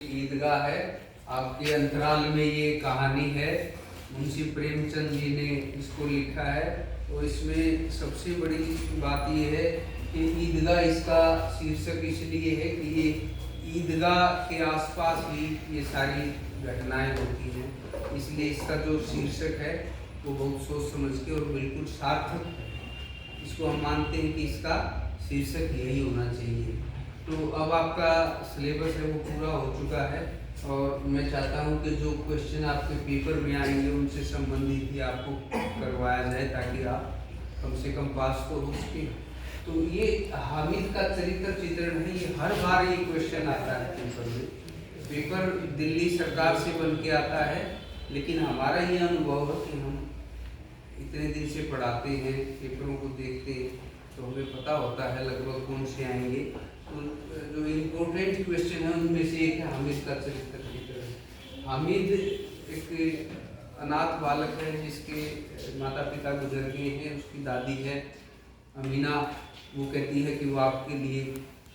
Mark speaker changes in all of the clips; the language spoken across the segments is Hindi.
Speaker 1: ईदगाह है आपके अंतराल में। ये कहानी है, मुंशी प्रेमचंद जी ने इसको लिखा है। तो इसमें सबसे बड़ी बात ये है कि ईदगाह इसका शीर्षक इसलिए है कि ये ईदगाह के आसपास ही ये सारी घटनाएं होती हैं, इसलिए इसका जो शीर्षक है वो बहुत सोच समझ के और बिल्कुल सार्थक इसको हम मानते हैं कि इसका शीर्षक यही होना चाहिए। तो अब आपका सिलेबस है वो पूरा हो चुका है और मैं चाहता हूं कि जो क्वेश्चन आपके पेपर में आएंगे उनसे संबंधित ही आपको करवाया जाए ताकि आप कम से कम पास तो हो सके। तो ये हामिद का चरित्र चित्रण है, ये हर बार ये क्वेश्चन आता है पेपर में। पेपर दिल्ली सरकार से बन के आता है, लेकिन हमारा ये अनुभव है कि हम इतने दिन से पढ़ाते हैं, पेपरों को देखते हैं, तो हमें पता होता है लगभग कौन से आएंगे। तो जो इम्पोर्टेंट क्वेश्चन है उनमें से एक है हामिद का चरित्र चित्रण। हामिद एक अनाथ बालक है जिसके माता पिता गुजर गए हैं। उसकी दादी है अमीना, वो कहती है कि वो आपके लिए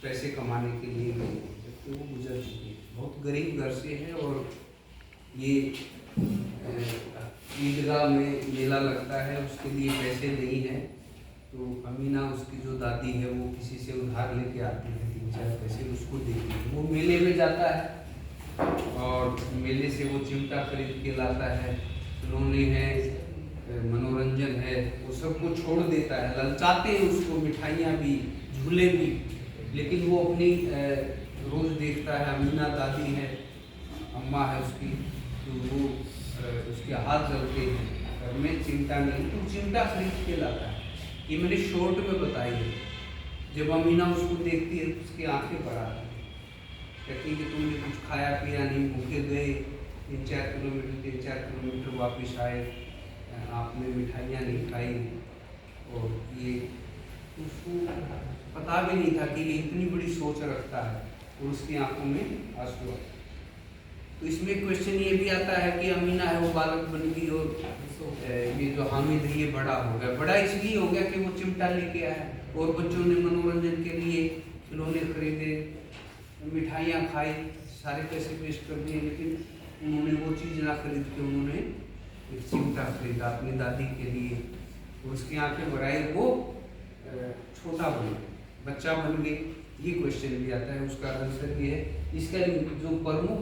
Speaker 1: पैसे कमाने के लिए गई है, जबकि वो गुजर चुकी है। बहुत गरीब घर से है और ये ईदगाह में मेला लगता है, उसके लिए पैसे नहीं है। तो अमीना उसकी जो दादी है वो किसी से उधार लेके आती है, 3-4 पैसे उसको देती है। वो मेले में जाता है और मेले से वो चिमटा खरीद के लाता है, खिलौने हैं, मनोरंजन है, वो सब को छोड़ देता है। ललचाते हैं उसको, मिठाइयाँ भी, झूले भी, लेकिन वो अपनी रोज़ देखता है। अमीना दादी है, अम्मा है उसकी, तो वो उसके हाथ जलते हैं, घर में चिमटा नहीं, तो चिमटा खरीद के लाता है। ये मैंने शॉर्ट में बताई है। जब अमीना उसको देखती है तो उसकी आंखें भर आती हैं, कहती है कि तुमने कुछ खाया पिया नहीं, भूखे गए, 3-4 किलोमीटर वापस आए, आपने मिठाइयाँ नहीं खाई। और ये उसको पता भी नहीं था कि ये इतनी बड़ी सोच रखता है, और उसकी आंखों में आंसू आते। तो इसमें क्वेश्चन ये भी आता है कि अमीना है वो बालक बन गई और ये जो हामिद है ये बड़ा हो गया। बड़ा इसलिए हो गया कि वो चिमटा लेके आया और बच्चों ने मनोरंजन के लिए खिलौने खरीदे, मिठाइयाँ खाई, सारे पैसे वेस्ट कर दिए, लेकिन उन्होंने वो चीज़ ना खरीद के उन्होंने एक चिमटा खरीदा अपनी दादी के लिए, और उसकी आंखें भराई, वो छोटा बन गया, बच्चा बन गई। ये क्वेश्चन भी आता है, उसका आंसर ये है। इसका जो प्रमुख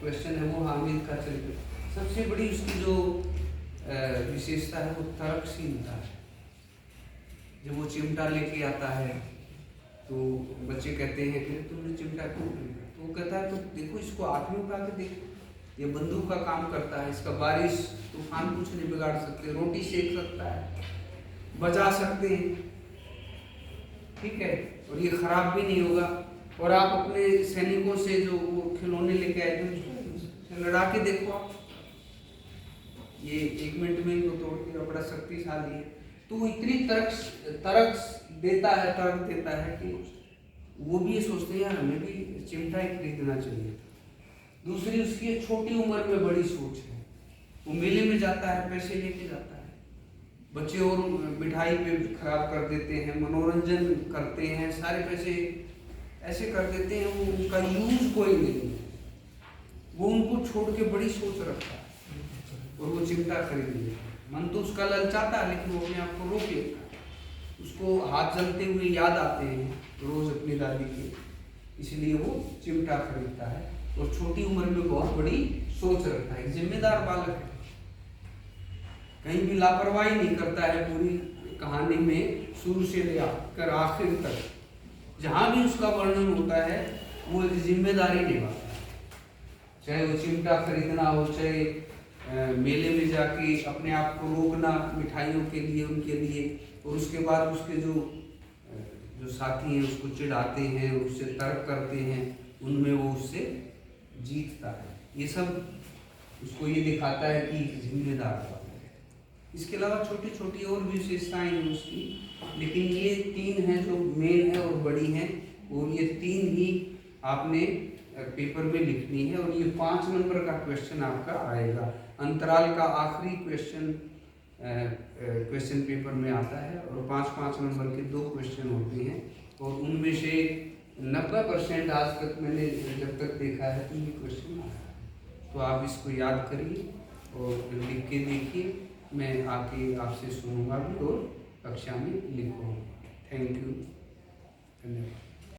Speaker 1: क्वेश्चन है वो हामिद का चरित्र, सबसे बड़ी उसकी जो विशेषता है वो तर्कशीलता है। जब वो चिमटा लेके आता है तो बच्चे कहते हैं कि तुमने चिमटा क्यों खरीदा, तो वो कहता है तो देखो इसको हाथ में उठा के देखो, ये बंदूक का काम करता है, इसका बारिश तूफान कुछ नहीं बिगाड़ सकते, रोटी सेक सकता है, बचा सकते हैं, ठीक है, और ये खराब भी नहीं होगा। और आप अपने सैनिकों से जो वो खिलौने लेके आए थे उसको लड़ा के देखो, आप ये 1 मिनट में इनको तोड़ दिया, बड़ा शक्तिशाली है। तो वो इतनी तर्क देता है कि वो भी ये सोचते हैं यार हमें भी चिमटा ही खरीदना चाहिए। दूसरी उसकी छोटी उम्र में बड़ी सोच है, वो मेले में जाता है, पैसे लेके जाता है, बच्चे और मिठाई पे खराब कर देते हैं, मनोरंजन करते हैं, सारे पैसे ऐसे कर देते हैं, वो उनका यूज कोई नहीं है, वो उनको छोड़ के बड़ी सोच रखता है और वो चिमटा खरीद लेता है। मन तो उसका ललचाता है, लेकिन वो अपने आप को रोक लेता है। उसको हाथ जलते हुए याद आते हैं रोज अपनी दादी के, इसलिए वो चिमटा खरीदता है और छोटी उम्र में बहुत बड़ी सोच रखता है। जिम्मेदार बालक है, कहीं भी लापरवाही नहीं करता है। पूरी कहानी में शुरू से लेकर आखिर तक जहाँ भी उसका वर्णन होता है वो एक जिम्मेदारी निभाता है, चाहे वो चिमटा खरीदना हो, चाहे मेले में जाके अपने आप को रोकना मिठाइयों के लिए, उनके लिए, और उसके बाद उसके जो साथी हैं उसको चिढ़ाते हैं, उससे तर्क करते हैं, उनमें वो उससे जीतता है। ये सब उसको ये दिखाता है कि जिम्मेदार बात है। इसके अलावा छोटी छोटी और भी विशेषताएं हैं उसकी, लेकिन ये 3 हैं जो मेन है और बड़ी हैं, और ये 3 ही आपने पेपर में लिखनी है। और ये 5 नंबर का क्वेश्चन आपका आएगा। अंतराल का आखिरी क्वेश्चन पेपर में आता है और 5-5 नंबर के 2 क्वेश्चन होते हैं, और उनमें से 90% आज तक मैंने जब तक देखा है तो ये क्वेश्चन आया है। तो आप इसको याद करिए और लिख के देखिए। मैं आके आपसे सुनूंगा भी और कक्षा में लिखूँगा। थैंक यू, धन्यवाद।